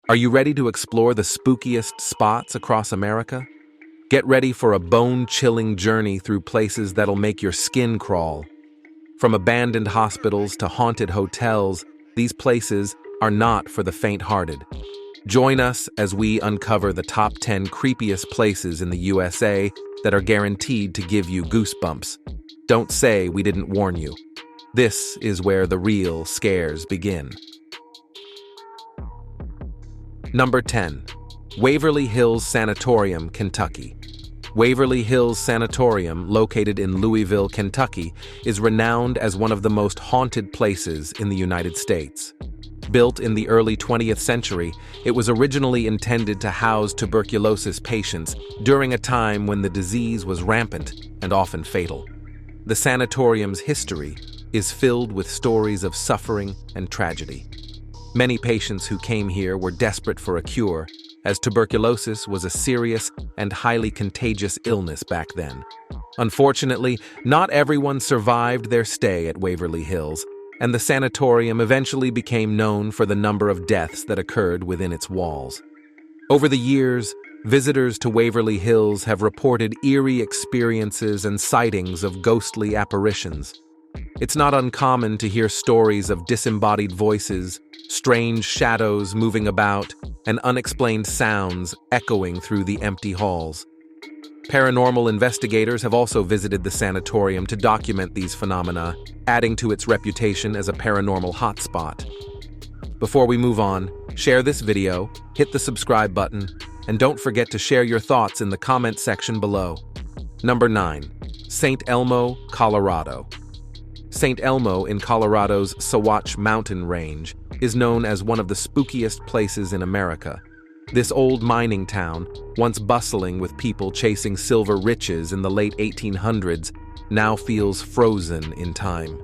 Are you ready to explore the spookiest spots across America? Get ready for a bone-chilling journey through places that'll make your skin crawl. From abandoned hospitals to haunted hotels, these places are not for the faint-hearted. Join us as we uncover the top 10 creepiest places in the USA that are guaranteed to give you goosebumps. Don't say we didn't warn you. This is where the real scares begin. Number 10. Waverly Hills Sanatorium, Kentucky. Waverly Hills Sanatorium, located in Louisville, Kentucky, is renowned as one of the most haunted places in the United States. Built in the early 20th century, it was originally intended to house tuberculosis patients during a time when the disease was rampant and often fatal. The sanatorium's history is filled with stories of suffering and tragedy. Many patients who came here were desperate for a cure, as tuberculosis was a serious and highly contagious illness back then. Unfortunately, not everyone survived their stay at Waverly Hills, and the sanatorium eventually became known for the number of deaths that occurred within its walls. Over the years, visitors to Waverly Hills have reported eerie experiences and sightings of ghostly apparitions. It's not uncommon to hear stories of disembodied voices, strange shadows moving about, and unexplained sounds echoing through the empty halls. Paranormal investigators have also visited the sanatorium to document these phenomena, adding to its reputation as a paranormal hotspot. Before we move on, share this video, hit the subscribe button, and don't forget to share your thoughts in the comment section below. Number 9. St. Elmo, Colorado. St. Elmo in Colorado's Sawatch mountain range is known as one of the spookiest places in America. This old mining town, once bustling with people chasing silver riches in the late 1800s, now feels frozen in time.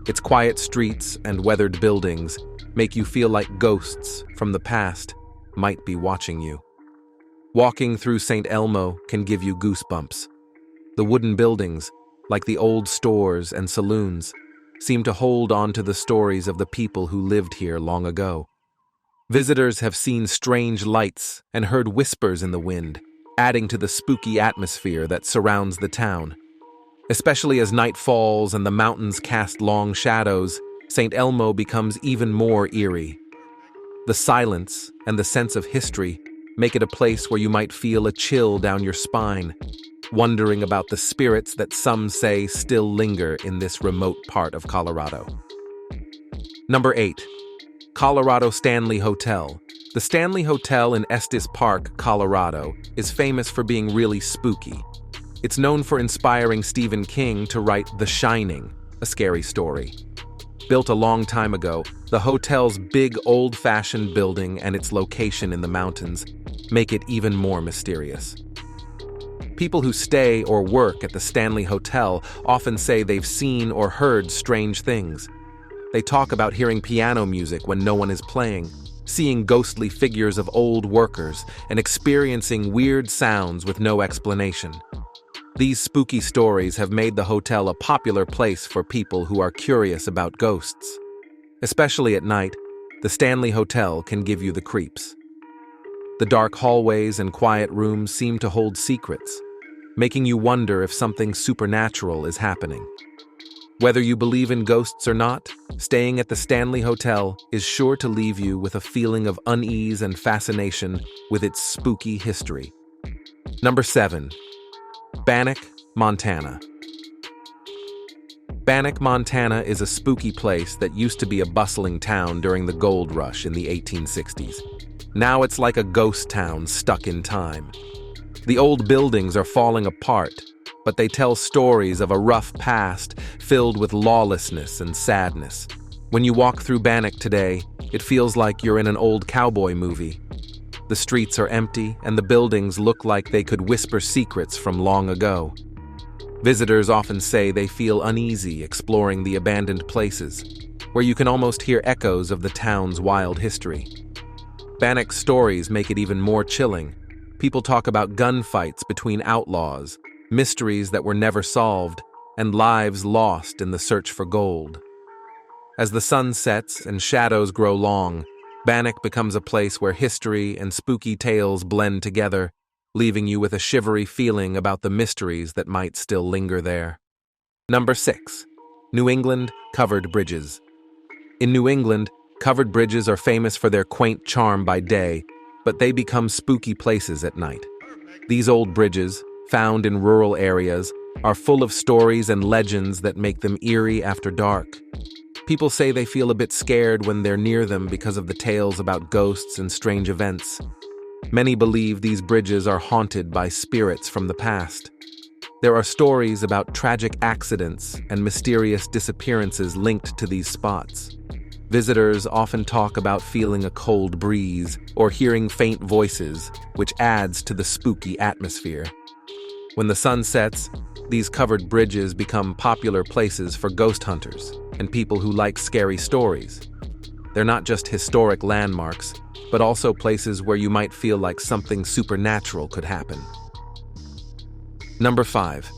Its quiet streets and weathered buildings make you feel like ghosts from the past might be watching you. Walking through St. Elmo can give you goosebumps. The wooden buildings, like the old stores and saloons, seem to hold on to the stories of the people who lived here long ago. Visitors have seen strange lights and heard whispers in the wind, adding to the spooky atmosphere that surrounds the town. Especially as night falls and the mountains cast long shadows, St. Elmo becomes even more eerie. The silence and the sense of history make it a place where you might feel a chill down your spine, wondering about the spirits that some say still linger in this remote part of Colorado. Number 8. Colorado Stanley Hotel. The Stanley Hotel in Estes Park, Colorado, is famous for being really spooky. It's known for inspiring Stephen King to write The Shining, a scary story. Built a long time ago, the hotel's big old-fashioned building and its location in the mountains make it even more mysterious. People who stay or work at the Stanley Hotel often say they've seen or heard strange things. They talk about hearing piano music when no one is playing, seeing ghostly figures of old workers, and experiencing weird sounds with no explanation. These spooky stories have made the hotel a popular place for people who are curious about ghosts. Especially at night, the Stanley Hotel can give you the creeps. The dark hallways and quiet rooms seem to hold secrets, making you wonder if something supernatural is happening. Whether you believe in ghosts or not, staying at the Stanley Hotel is sure to leave you with a feeling of unease and fascination with its spooky history. Number 7. Bannack, Montana. Bannack, Montana is a spooky place that used to be a bustling town during the gold rush in the 1860s. Now it's like a ghost town stuck in time. The old buildings are falling apart, but they tell stories of a rough past filled with lawlessness and sadness. When you walk through Bannack today, it feels like you're in an old cowboy movie. The streets are empty, and the buildings look like they could whisper secrets from long ago. Visitors often say they feel uneasy exploring the abandoned places, where you can almost hear echoes of the town's wild history. Bannack's stories make it even more chilling. People talk about gunfights between outlaws, mysteries that were never solved, and lives lost in the search for gold. As the sun sets and shadows grow long, Bannock becomes a place where history and spooky tales blend together, leaving you with a shivery feeling about the mysteries that might still linger there. Number 6. New England Covered Bridges. In New England, covered bridges are famous for their quaint charm by day, but they become spooky places at night. These old bridges, found in rural areas, are full of stories and legends that make them eerie after dark. People say they feel a bit scared when they're near them because of the tales about ghosts and strange events. Many believe these bridges are haunted by spirits from the past. There are stories about tragic accidents and mysterious disappearances linked to these spots. Visitors often talk about feeling a cold breeze or hearing faint voices, which adds to the spooky atmosphere. When the sun sets, these covered bridges become popular places for ghost hunters and people who like scary stories. They're not just historic landmarks, but also places where you might feel like something supernatural could happen. Number 5.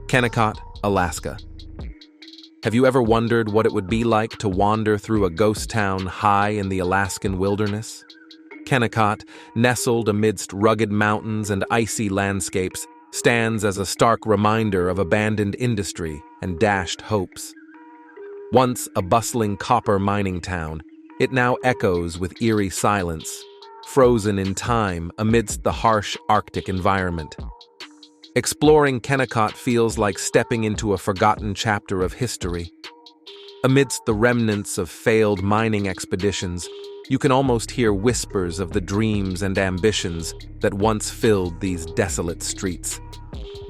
Kott, Alaska. Have you ever wondered what it would be like to wander through a ghost town high in the Alaskan wilderness? Kott, nestled amidst rugged mountains and icy landscapes, stands as a stark reminder of abandoned industry and dashed hopes. Once a bustling copper mining town, it now echoes with eerie silence, frozen in time amidst the harsh Arctic environment. Exploring Kott feels like stepping into a forgotten chapter of history. Amidst the remnants of failed mining expeditions, you can almost hear whispers of the dreams and ambitions that once filled these desolate streets.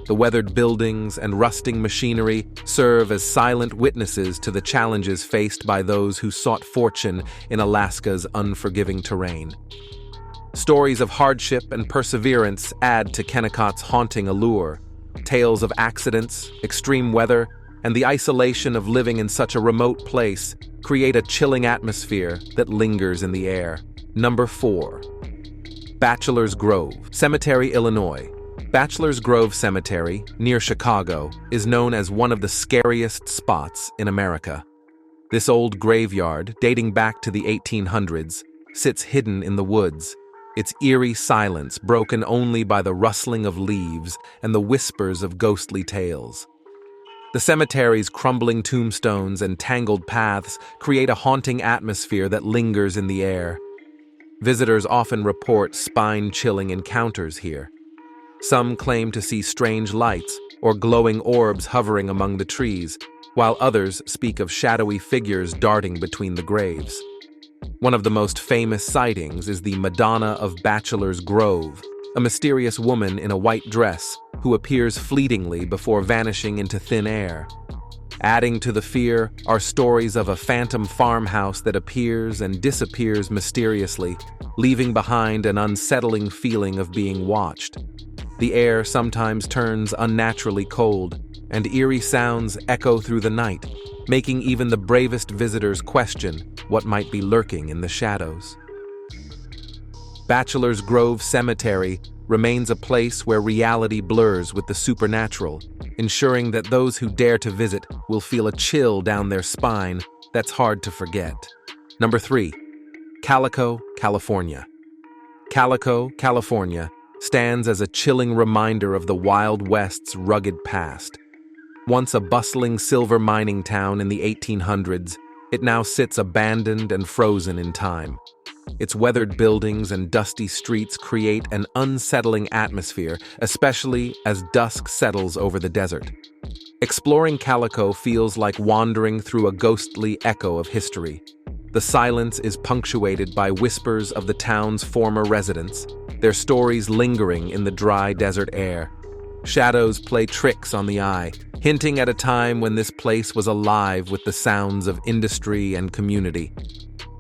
The weathered buildings and rusting machinery serve as silent witnesses to the challenges faced by those who sought fortune in Alaska's unforgiving terrain. Stories of hardship and perseverance add to Kennecott's haunting allure. Tales of accidents, extreme weather, and the isolation of living in such a remote place create a chilling atmosphere that lingers in the air. Number 4. Bachelors Grove, Cemetery, Illinois. Bachelors Grove Cemetery, near Chicago, is known as one of the scariest spots in America. This old graveyard, dating back to the 1800s, sits hidden in the woods, its eerie silence broken only by the rustling of leaves and the whispers of ghostly tales. The cemetery's crumbling tombstones and tangled paths create a haunting atmosphere that lingers in the air. Visitors often report spine-chilling encounters here. Some claim to see strange lights or glowing orbs hovering among the trees, while others speak of shadowy figures darting between the graves. One of the most famous sightings is the Madonna of Bachelors Grove, a mysterious woman in a white dress who appears fleetingly before vanishing into thin air. Adding to the fear are stories of a phantom farmhouse that appears and disappears mysteriously, leaving behind an unsettling feeling of being watched. The air sometimes turns unnaturally cold, and eerie sounds echo through the night, making even the bravest visitors question what might be lurking in the shadows. Bachelors Grove Cemetery remains a place where reality blurs with the supernatural, ensuring that those who dare to visit will feel a chill down their spine that's hard to forget. Number 3. Calico, California. Calico, California stands as a chilling reminder of the Wild West's rugged past. Once a bustling silver mining town in the 1800s, it now sits abandoned and frozen in time. Its weathered buildings and dusty streets create an unsettling atmosphere, especially as dusk settles over the desert. Exploring Calico feels like wandering through a ghostly echo of history. The silence is punctuated by whispers of the town's former residents, their stories lingering in the dry desert air. Shadows play tricks on the eye, hinting at a time when this place was alive with the sounds of industry and community.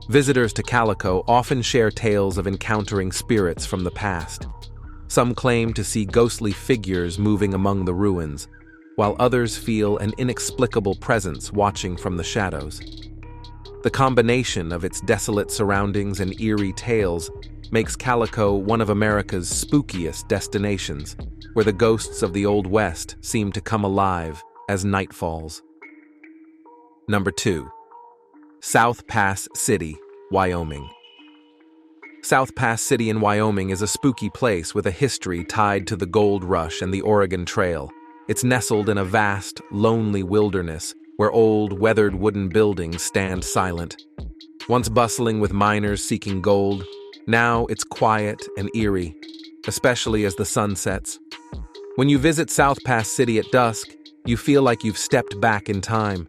Visitors to Calico often share tales of encountering spirits from the past. Some claim to see ghostly figures moving among the ruins, while others feel an inexplicable presence watching from the shadows. The combination of its desolate surroundings and eerie tales makes Calico one of America's spookiest destinations, where the ghosts of the Old West seem to come alive as night falls. Number 2. South Pass City, Wyoming. South Pass City in Wyoming is a spooky place with a history tied to the gold rush and the Oregon Trail. It's nestled in a vast, lonely wilderness where old, weathered wooden buildings stand silent. Once bustling with miners seeking gold, now it's quiet and eerie, especially as the sun sets. When you visit South Pass City at dusk, you feel like you've stepped back in time.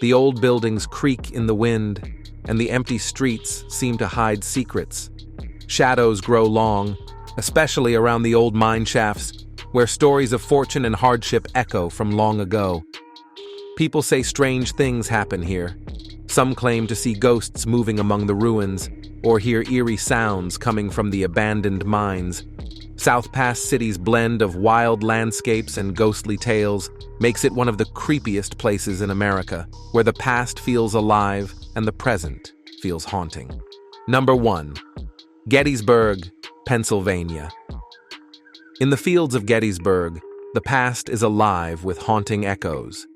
The old buildings creak in the wind, and the empty streets seem to hide secrets. Shadows grow long, especially around the old mine shafts, where stories of fortune and hardship echo from long ago. People say strange things happen here. Some claim to see ghosts moving among the ruins, or hear eerie sounds coming from the abandoned mines. South Pass City's blend of wild landscapes and ghostly tales makes it one of the creepiest places in America, where the past feels alive and the present feels haunting. Number 1. Gettysburg, Pennsylvania. In the fields of Gettysburg, the past is alive with haunting echoes.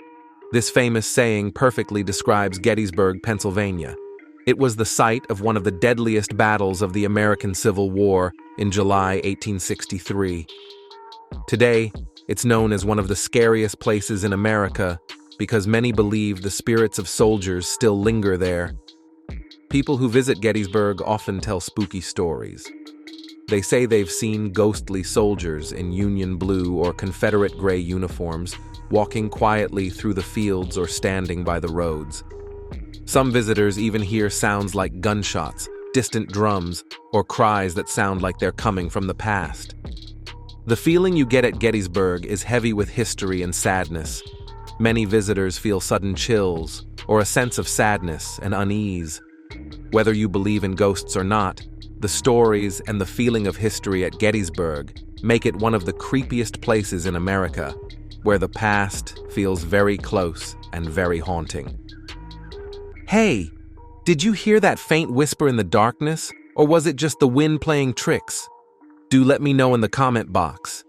This famous saying perfectly describes Gettysburg, Pennsylvania. It was the site of one of the deadliest battles of the American Civil War in July 1863. Today, it's known as one of the scariest places in America because many believe the spirits of soldiers still linger there. People who visit Gettysburg often tell spooky stories. They say they've seen ghostly soldiers in Union blue or Confederate gray uniforms walking quietly through the fields or standing by the roads. Some visitors even hear sounds like gunshots, distant drums, or cries that sound like they're coming from the past. The feeling you get at Gettysburg is heavy with history and sadness. Many visitors feel sudden chills or a sense of sadness and unease. Whether you believe in ghosts or not, the stories and the feeling of history at Gettysburg make it one of the creepiest places in America, where the past feels very close and very haunting. Hey, did you hear that faint whisper in the darkness, or was it just the wind playing tricks? Do let me know in the comment box.